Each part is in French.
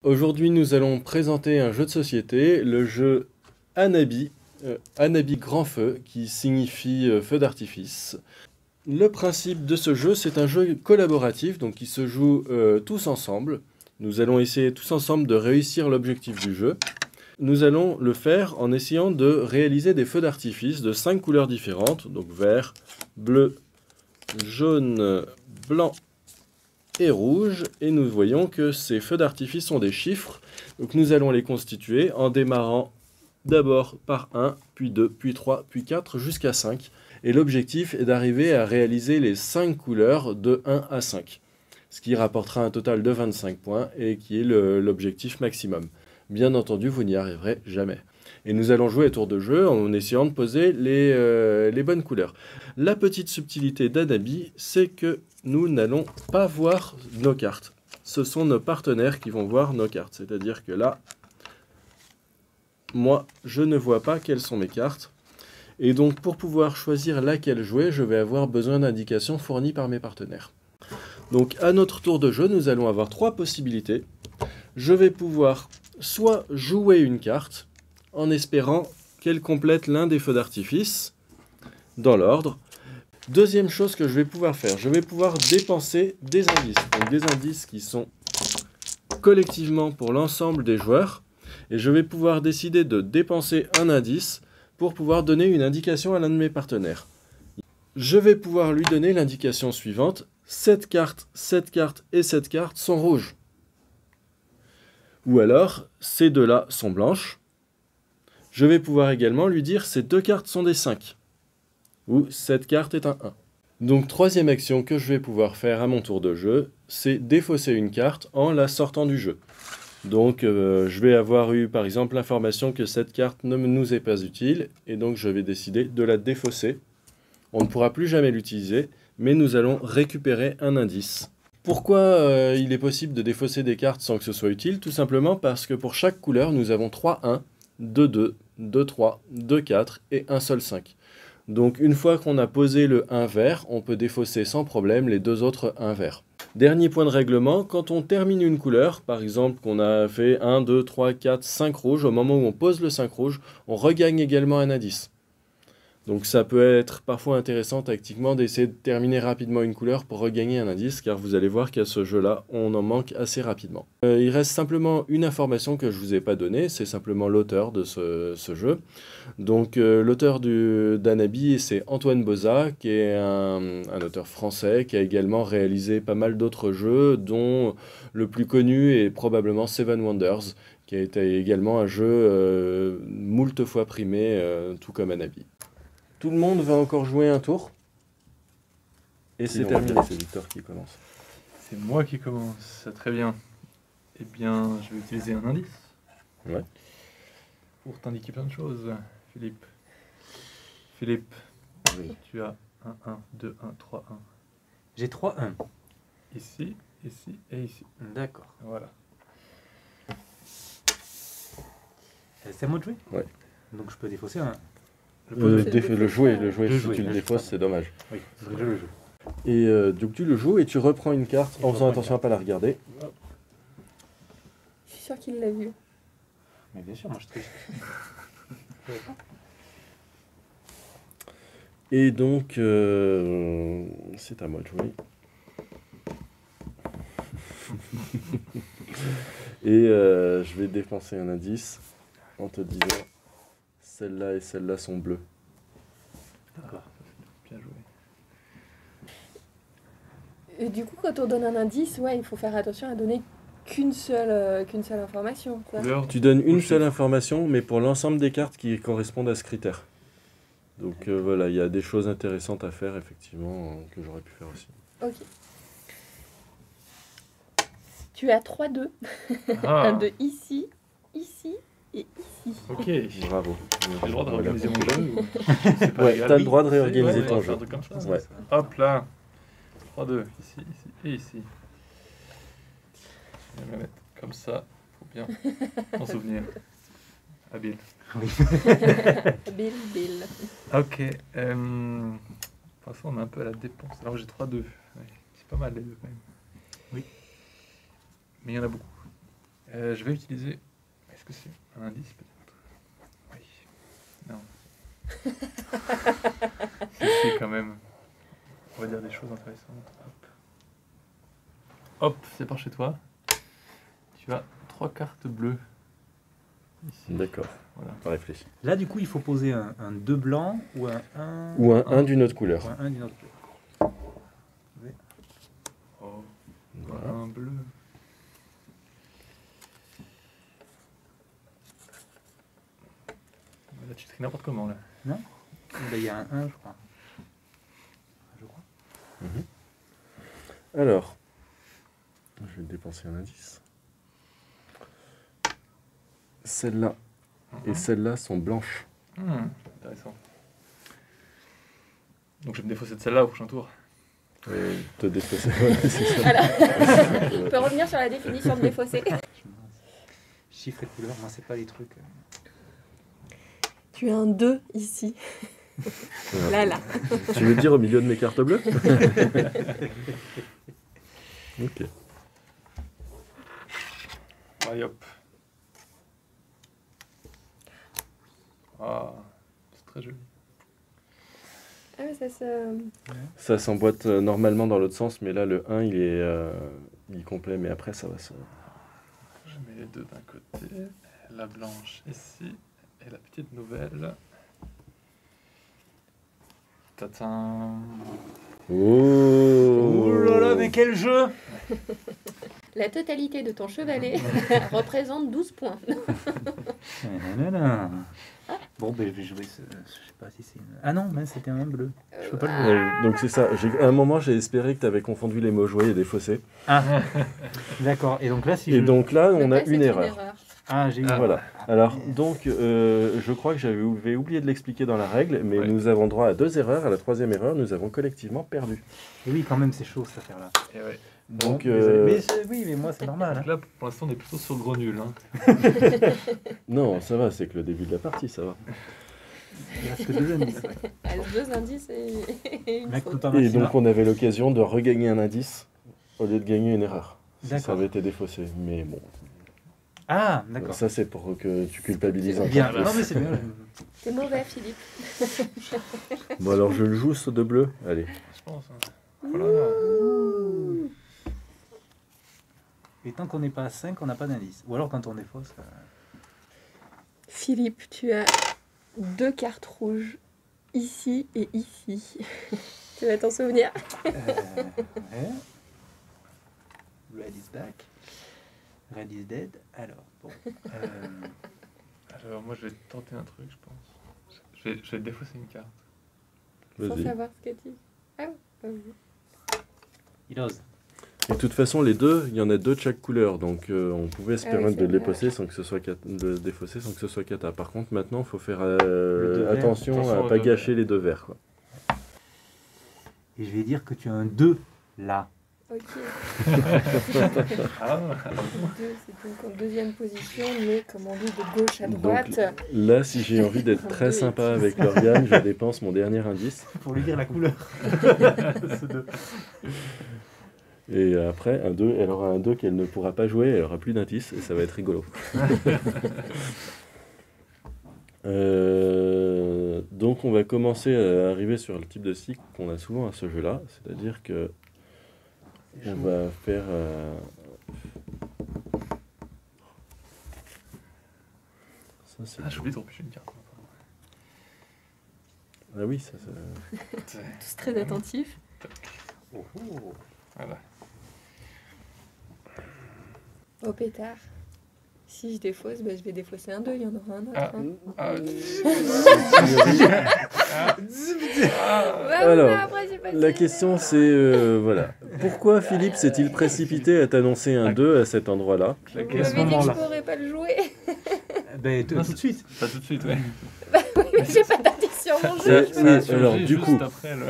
Aujourd'hui, nous allons présenter un jeu de société, le jeu Hanabi, Hanabi Grand Feu, qui signifie feu d'artifice. Le principe de ce jeu, c'est un jeu collaboratif, donc qui se joue tous ensemble. Nous allons essayer tous ensemble de réussir l'objectif du jeu. Nous allons le faire en essayant de réaliser des feux d'artifice de 5 couleurs différentes, donc vert, bleu, jaune, blanc et rouge, et nous voyons que ces feux d'artifice sont des chiffres, donc nous allons les constituer en démarrant d'abord par 1, puis 2, puis 3, puis 4, jusqu'à 5, et l'objectif est d'arriver à réaliser les 5 couleurs de 1 à 5, ce qui rapportera un total de 25 points, et qui est l'objectif maximum. Bien entendu, vous n'y arriverez jamais. Et nous allons jouer à tour de jeu en essayant de poser les bonnes couleurs. La petite subtilité d'Hanabi, c'est que nous n'allons pas voir nos cartes. Ce sont nos partenaires qui vont voir nos cartes. C'est-à-dire que là, moi, je ne vois pas quelles sont mes cartes. Et donc, pour pouvoir choisir laquelle jouer, je vais avoir besoin d'indications fournies par mes partenaires. Donc, à notre tour de jeu, nous allons avoir 3 possibilités. Je vais pouvoir soit jouer une carte, en espérant qu'elle complète l'un des feux d'artifice, dans l'ordre. Deuxième chose que je vais pouvoir faire, je vais pouvoir dépenser des indices. Donc des indices qui sont collectivement pour l'ensemble des joueurs. Et je vais pouvoir décider de dépenser un indice pour pouvoir donner une indication à l'un de mes partenaires. Je vais pouvoir lui donner l'indication suivante. Cette carte et cette carte sont rouges. Ou alors, ces deux-là sont blanches. Je vais pouvoir également lui dire ces 2 cartes sont des 5. Ou cette carte est un 1. Donc troisième action que je vais pouvoir faire à mon tour de jeu, c'est défausser une carte en la sortant du jeu. Donc je vais avoir eu par exemple l'information que cette carte ne nous est pas utile, et donc je vais décider de la défausser. On ne pourra plus jamais l'utiliser, mais nous allons récupérer un indice. Pourquoi il est possible de défausser des cartes sans que ce soit utile? Tout simplement parce que pour chaque couleur, nous avons 3 1, 2 2, 2 3, 2 4 et un seul 5. Donc une fois qu'on a posé le 1 vert, on peut défausser sans problème les 2 autres 1 vert. Dernier point de règlement, quand on termine une couleur, par exemple qu'on a fait 1, 2, 3, 4, 5 rouges, au moment où on pose le 5 rouge, on regagne également un indice. Donc ça peut être parfois intéressant tactiquement d'essayer de terminer rapidement une couleur pour regagner un indice, car vous allez voir qu'à ce jeu-là, on en manque assez rapidement. Il reste simplement une information que je ne vous ai pas donnée, c'est simplement l'auteur de ce jeu. Donc l'auteur d'Hanabi, c'est Antoine Boza, qui est un auteur français, qui a également réalisé pas mal d'autres jeux, dont le plus connu est probablement Seven Wonders, qui a été également un jeu moult fois primé, tout comme Hanabi. Tout le monde va encore jouer un tour. Et c'est terminé, c'est Victor qui commence. C'est moi qui commence, très bien. Eh bien, je vais utiliser un indice. Ouais. Pour t'indiquer plein de choses, Philippe. Philippe, Oui. tu as 1, 1, 2, 1, 3, 1. J'ai 3 1. Ici, ici et ici. D'accord. Voilà. C'est à moi de jouer? Ouais. Donc je peux défausser un. Le jouer, si jouer, tu le défausses, c'est dommage. Oui, je le joue. Et donc tu le joues et tu reprends une carte en faisant attention à ne pas la regarder. Je suis sûre qu'il l'a vu. Mais bien sûr, moi je triche. Et donc, c'est à moi de jouer. Et je vais dépenser un indice en te disant celle-là et celle-là sont bleues. D'accord. Bien joué. Et du coup, quand on donne un indice, ouais, il faut faire attention à donner qu'une seule information. Ça. Couleur. Tu donnes une seule information, mais pour l'ensemble des cartes qui correspondent à ce critère. Donc voilà, il y a des choses intéressantes à faire, effectivement, que j'aurais pu faire aussi. Ok. Tu as 3 2. Ah, Un 2 ici, ici et ici. ok. J'ai Bravo. le droit de réorganiser mon jeu ou... C'est pas Ouais, légal. t'as le droit de réorganiser Ouais, ton ouais, jeu. faire un truc comme ça. Ouais. Hop là. 3, 2, ici, ici et ici. Je vais me la mettre comme ça, faut bien en souvenir. Habile. Bill. Ok. Parfois on est un peu à la dépense. Alors j'ai 3, 2. Ouais, c'est pas mal les deux quand même. Oui. Mais il y en a beaucoup. Je vais utiliser... Est-ce que c'est un indice peut-être? Oui. Non. Si, quand même. On va dire des choses intéressantes. Hop. Hop, c'est par chez toi. Tu as 3 cartes bleues. Ici. D'accord, Voilà. on réfléchit. Là, du coup, il faut poser un 2 blanc ou un 1... Ou un 1 d'une autre couleur. Ou un 1 d'une autre couleur. Oh, Voilà. un bleu. Là, tu tries n'importe comment, là. Là, il y a un 1, je crois. Je crois. Alors, je vais dépenser un indice. Celle-là et celle-là sont blanches. Intéressant. Donc je vais me défausser de celle-là au prochain tour. Et te défausser, ouais, c'est ça. On peut revenir sur la définition de défausser. Chiffre et couleur, moi, c'est pas les trucs. Tu as un 2 ici. Voilà. Là. Tu veux dire au milieu de mes cartes bleues? Ok. Allez hop. Ah, c'est très joli. Ah mais ça se... Ça s'emboîte normalement dans l'autre sens, mais là le 1 il est complet, mais après ça va se... Je mets les deux d'un côté, la blanche ici, et la petite nouvelle. Tatin. Oh, Oh là là, mais quel jeu! La totalité de ton chevalet représente 12 points. Nanana. Bon, ben, je vais jouer ce... Je sais pas si c'est une... Ah non, mais c'était un bleu. Je peux pas le jouer. Donc c'est ça, à un moment j'ai espéré que tu avais confondu les mots joués et défaussés. Ah, d'accord. Et donc là, si Et je... donc là on Donc a là, c'est une erreur. Ah, j'ai eu... Ah. Voilà. Alors, donc, je crois que j'avais oublié de l'expliquer dans la règle, mais Ouais. nous avons droit à 2 erreurs. À la 3e erreur, nous avons collectivement perdu. Et oui, quand même, c'est chaud, cette affaire-là. Et ouais. Donc, désolé. Oui, mais moi, c'est normal. Donc là, pour l'instant, on est plutôt sur le gros nul. Hein. Non, ça va, c'est que le début de la partie, ça va. Il reste que 2 indices. Ah, 2 indices et une Mais faute. écoute, un Et maximum. donc, on avait l'occasion de regagner un indice au lieu de gagner une erreur. Si ça D'accord. avait été défaussé. Mais bon, Ah, d'accord. ça c'est pour que tu culpabilises un peu Bien. plus. Non, mais c'est bien. T'es mauvais, Philippe. Bon, alors je le joue, ce de bleu. Allez. Je pense. Hein. Voilà. Et tant qu'on n'est pas à 5, on n'a pas d'indice. Ou alors quand on est fausse... Philippe, tu as 2 cartes rouges ici et ici. Tu vas t'en souvenir? ouais. Red is back. Red is dead. Alors, bon. Alors, moi, je vais tenter un truc, je pense. Je vais défausser une carte. Sans Vas-y. savoir ce que tu... Ah oui. Il ose. Et de toute façon, les deux, il y en a 2 de chaque couleur, donc on pouvait se Ah oui, permettre c'est de les vrai. défausser sans que ce soit de défausser sans que ce soit cata. Par contre, maintenant, il faut faire deux verts. attention Attention à aux pas deux gâcher verts. les 2 verts. Quoi. Et je vais dire que tu as un 2 là. Ok. Ah, 2, c'est donc en deuxième position, mais comme on dit, de gauche à Donc, droite. Là, si j'ai envie d'être très sympa avec Lauriane, je dépense mon dernier indice. Pour lui dire la couleur. Et après, un 2, elle aura un 2 qu'elle ne pourra pas jouer, elle aura plus d'indice et ça va être rigolo. Donc on va commencer à arriver sur le type de cycle qu'on a souvent à ce jeu-là, c'est-à-dire que on va faire... Ça, c'est... ah j'ai oublié de repêcher une carte. Ah oui, ça... Tous très attentifs. Oh, oh. Voilà. Au pétard. Si je défausse, ben, je vais défausser un 2, il y en aura un autre. Ah. hein. Ah, Ouais, Alors, mais après, j'ai passé. La question c'est, voilà, pourquoi Philippe s'est-il précipité à t'annoncer un 2 à cet endroit-là? Vous à ce m'avez dit que je moment-là. pourrais pas le jouer. Ben, Non, tout de suite. Pas tout de suite, ouais. Oui, mais j'ai pas daté sur mon jeu. Oui, alors, du juste coup, après le...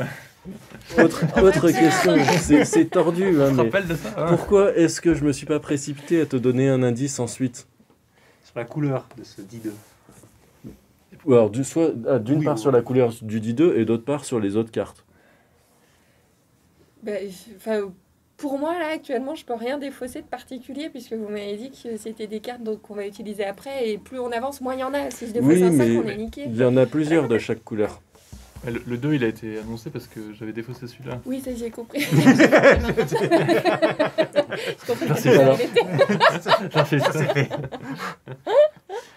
autre question, c'est tordu, hein, Tu te mais rappelles de ça hein pourquoi est-ce que je me suis pas précipité à te donner un indice ensuite? Sur la couleur de ce 10-2. Ou alors, d'une Oui, part oui. sur la couleur du D2 et d'autre part sur les autres cartes. Ben, enfin, Pour moi, là, actuellement, je peux rien défausser de particulier puisque vous m'avez dit que c'était des cartes qu'on va utiliser après et plus on avance, moins il y en a. Si je défausse Oui, un 5, mais on est niqué. il y en a plusieurs de chaque couleur. Le 2, il a été annoncé parce que j'avais défaussé celui-là. Oui, ça j'ai compris. Je comprends Merci, que ça alors. allait être. J'en fais ça.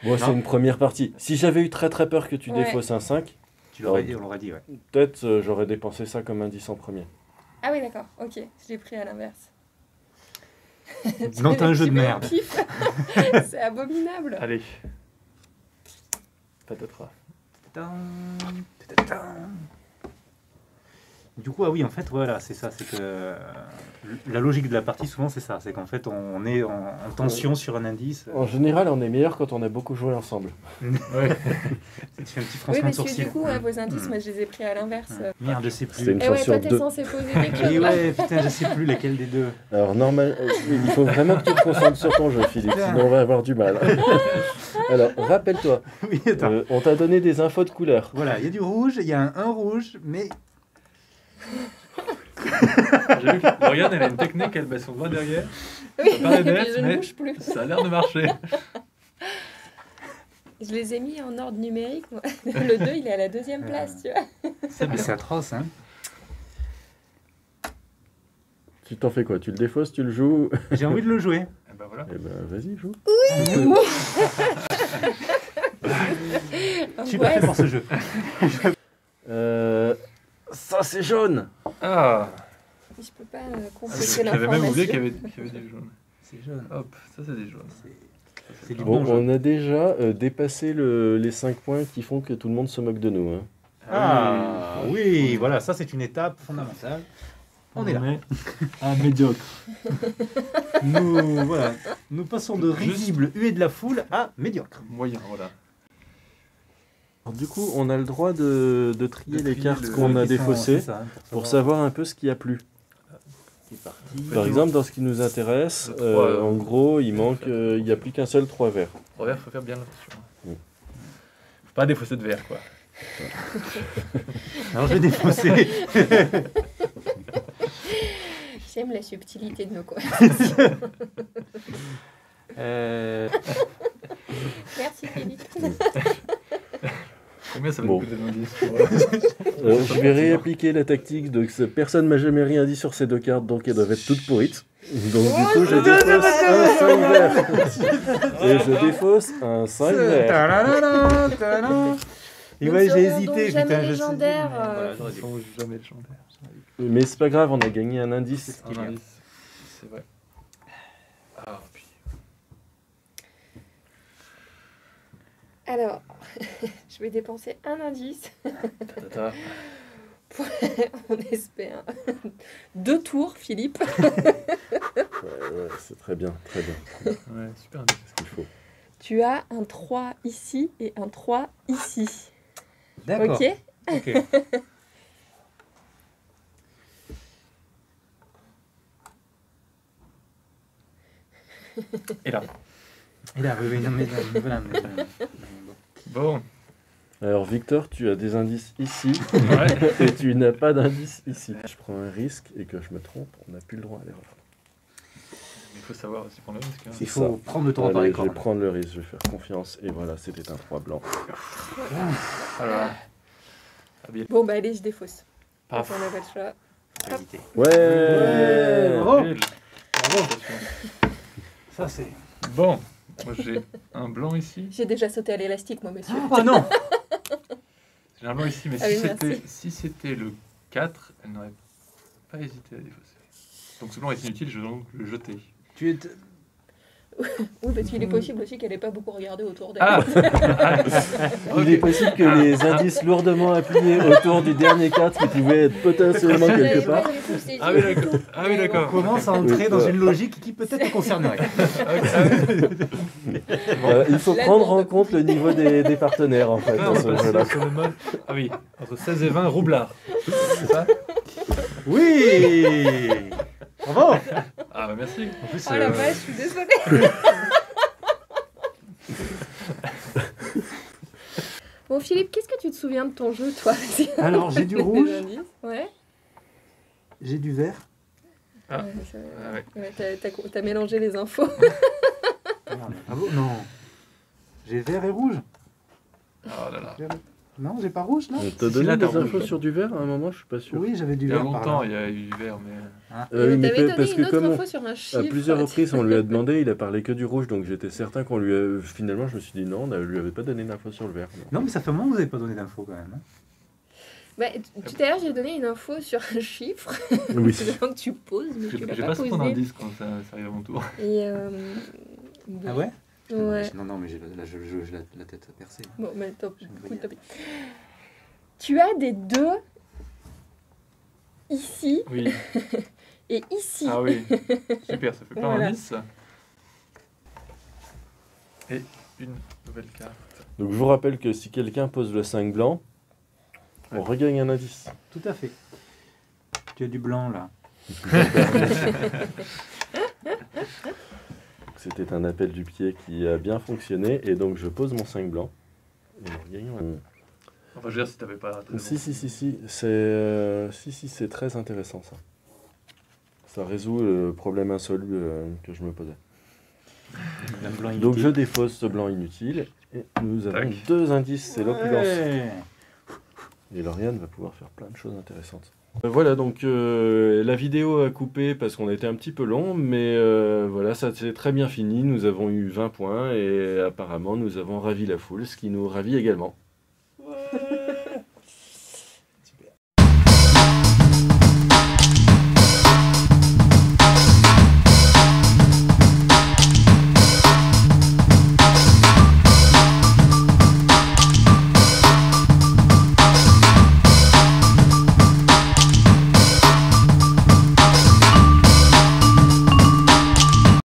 Bon, c'est une première partie. Si j'avais eu très très peur que tu Ouais. défausses un 5, Tu l'aurais dit, on l'aurait dit, ouais. peut-être j'aurais dépensé ça comme indice en premier. Ah oui, d'accord, ok, je l'ai pris à l'inverse. Non, t'as un jeu de Tu mets au merde. pif. C'est abominable. Allez. Patatras. Du coup, ah oui, en fait, voilà, c'est ça. C'est que la logique de la partie, souvent, c'est ça. C'est qu'en fait, on est en tension sur un indice. En général, on est meilleur quand on a beaucoup joué ensemble. Ouais. Tu fais un petit Oui, froncement de parce que sourcil. du coup, vos indices, moi je les ai pris à l'inverse. Merde, je sais plus. C'était une Et chance ouais, sur toi t'es deux. censé poser quelque chose. Et là. ouais, putain, je sais plus lequel des deux. Alors, il faut vraiment que tu te concentres sur ton jeu, Philippe, sinon on va avoir du mal. Alors, rappelle-toi, Oui, attends. on t'a donné des infos de couleur. Voilà, il y a du rouge, il y a un rouge, mais J'ai vu que Lauriane, elle a une technique, elle met son doigt derrière. Oui, Ça paraît et puis bête, je ne mais- bouge plus. Ça a l'air de marcher. Je les ai mis en ordre numérique. Moi. Le 2, il est à la deuxième place, tu vois. C'est bien. c'est atroce, hein. Tu t'en fais quoi? Tu le défausses, tu le joues? J'ai envie de le jouer. Et ben voilà. Eh ben, vas-y, joue. Je suis pas fait pour ce jeu. Ça, c'est jaune. Ah, Je peux pas compléter j'avais même oublié qu'il y l'information. avait des jaunes. C'est jaune. Hop, ça c'est des jaunes. C'est du Bon, bon jeu. on a déjà dépassé les 5 points qui font que tout le monde se moque de nous. Hein. Ah oui, voilà, ça c'est une étape fondamentale. On est là. Un médiocre. Nous passons de risible huée de la foule à médiocre. Moyen, voilà. Alors, du coup, on a le droit de trier les cartes le- qu'on a Qui sont- défaussées c'est ça, hein, pour savoir un peu ce qui a plu. C'est parti. Par exemple, dans ce qui nous intéresse, Le trois, en gros, il manque, il n'y a plus qu'un seul 3 verts. Revers, faut faire bien attention. Mm. Faut pas défausser de verre, quoi. Alors j'ai défaussé. J'aime la subtilité de nos coins. Merci Philippe. Combien ça va Bon. nous coûter d'indices Je vais réappliquer la tactique de que personne m'a jamais rien dit sur ces deux cartes, donc elles doivent être toutes pourrites. Donc du coup, je défausse un 5 vert. Et je défausse un 5 vert. Tadadada, tadadada. Et Nous ouais, ne j'ai serons hésité, donc putain, jamais je sais. légendaires, Voilà, j'aurais dit. Ils sont jamais légendaires. Mais c'est pas grave, on a gagné un indice. Un indice, c'est vrai. Ah, puis. Alors, je vais dépenser un indice. Tata. On espère. 2 tours, Philippe. Ouais, c'est très bien, très bien. Ouais, super indice. C'est ce qu'il faut. Tu as un 3 ici et un 3 ici. D'accord. Ok. Ok. Et là. Et là, oui, non, mais voilà. Bon. Alors Victor, tu as des indices ici Ouais. et tu n'as pas d'indice ici. Je prends un risque et que je me trompe, on n'a plus le droit à l'erreur. Il faut savoir aussi prendre le risque. Hein. Il faut prendre le taureau par Allez, les je vais cornes. prendre le risque, je vais faire confiance. Et voilà, c'était un 3 blanc. Alors. Habile. Bon, bah allez, je défausse. Paf. On n'a pas le choix. Faut éviter. Ouais, bravo. Habile. Bravo. Ça, c'est. Bon. Moi j'ai un blanc ici. J'ai déjà sauté à l'élastique, moi, monsieur. Oh non. J'ai un blanc ici, mais Ah oui, merci. si c'était le 4, elle n'aurait pas hésité à défausser. Donc ce blanc est inutile, je vais donc le jeter. Tu es. Oui, parce qu'il est possible aussi qu'elle n'ait pas beaucoup regardé autour d'elle. Ah Il est possible que les indices lourdement appuyés autour du dernier 4 qui pouvaient être potentiellement quelque part. Ah oui, d'accord. Ah oui, On d'accord. commence à entrer dans une logique qui peut-être te concernerait. Il faut La prendre lourde. en compte le niveau des partenaires en fait Non, dans ce parce jeu-là. que sur le mode. Ah oui, entre 16 et 20, roublard. C'est ça Oui. Bravo. Ah bah merci. En plus, Oh la vache, je suis désolée. Bon, Philippe, qu'est-ce que tu te souviens de ton jeu, toi? Alors, j'ai du rouge. Des indices. Ouais. J'ai du vert. Ah. Ouais, ça- Ah ouais. ouais, t'as mélangé les infos. Ah bon, non. J'ai vert et rouge. Oh là là. Non, j'ai pas rouge, non. On t'a Si, donné là, des t'as infos rouge. sur du vert à un moment, je suis pas sûr. Oui, j'avais du Il y a vert par longtemps, là. il y a eu du vert, mais... Oui, mais T'avais donné parce une que autre comme info sur un chiffre. à plusieurs reprises on lui a demandé, il a parlé que du rouge, donc j'étais certain qu'on lui a... Finalement, je me suis dit non, on ne lui avait pas donné d'infos sur le vert. Non, mais ça fait un moment que vous n'avez pas donné d'infos quand même. Hein. Bah, tout à l'heure, j'ai donné une info sur un chiffre. Oui. C'est que tu poses, mais tu l'as J'ai pas pas se prendre posé. un 10 quand ça arrive à mon tour. Et Ah ouais ouais. Non, non, mais j'ai la tête percée. Bon, mais top. J'ai une Écoute, grille. tant pis. Tu as des 2 ici Oui. et ici. Ah oui. Super, ça fait pas Voilà. un 10. Et une nouvelle carte. Donc je vous rappelle que si quelqu'un pose le 5 blanc, on regagne un indice. Tout à fait. Tu as du blanc là. C'était un appel du pied qui a bien fonctionné, et donc je pose mon 5 blanc. Et nous regagnons un... Enfin, je veux dire, si t'avais pas... Si, c'est très intéressant ça. Ça résout le problème insoluble que je me posais. Un blanc Donc inutile. je défausse ce blanc inutile, et nous avons Tac. 2 indices, c'est l'opulence. Ouais. Et Lauriane va pouvoir faire plein de choses intéressantes. Voilà, donc la vidéo a coupé parce qu'on a été un petit peu long, mais voilà, ça s'est très bien fini. Nous avons eu 20 points et apparemment nous avons ravi la foule, ce qui nous ravit également.